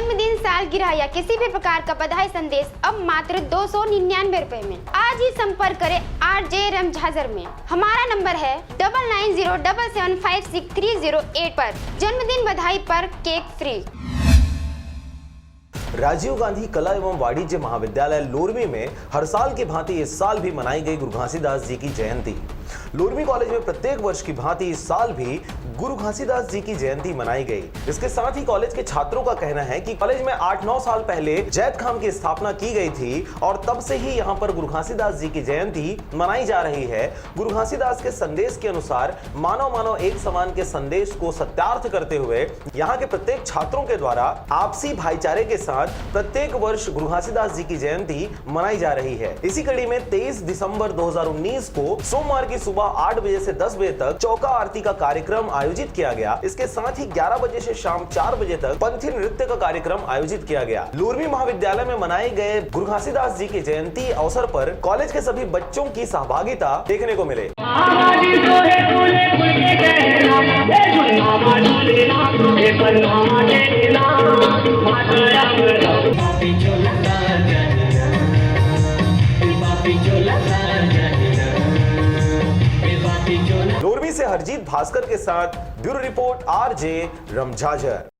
जन्मदिन, सालगिरह या किसी भी प्रकार का बधाई संदेश अब मात्र 299 रुपए में। आज ही संपर्क करें RJ रमझाजर में। हमारा नंबर है 9907756308 पर। जन्मदिन बधाई पर केक फ्री। राजीव गांधी कला एवं वाणिज्य महाविद्यालय लोरमी में हर साल की भांति इस साल भी मनाई गई गुरु घासीदास जी की जयंती। लोरमी कॉलेज में प्रत्येक वर्ष की भांति इस साल भी गुरु घासीदास जी की जयंती मनाई गई। इसके साथ ही कॉलेज के छात्रों का कहना है कि कॉलेज में 8-9 साल पहले जैत खाम की स्थापना की गई थी और तब से ही यहाँ पर गुरु घासीदास जी की जयंती मनाई जा रही है। गुरु घासीदास के संदेश के अनुसार मानव मानव एक समान के संदेश को सत्यार्थ करते हुए यहाँ के प्रत्येक छात्रों के द्वारा आपसी भाईचारे के साथ प्रत्येक वर्ष गुरु घासीदास जी की जयंती मनाई जा रही है। इसी कड़ी में 23 दिसंबर 2019 को सोमवार की सुबह 8 बजे से 10 बजे तक चौका आरती का कार्यक्रम आयोजित किया गया। इसके साथ ही 11 बजे से शाम 4 बजे तक पंथी नृत्य का कार्यक्रम आयोजित किया गया। लोरमी महाविद्यालय में मनाए गए गुरु घासीदास जी की जयंती अवसर पर कॉलेज के सभी बच्चों की सहभागिता देखने को मिले। लोरमी से हरजीत भास्कर के साथ ब्यूरो रिपोर्ट RJ रमझाजर।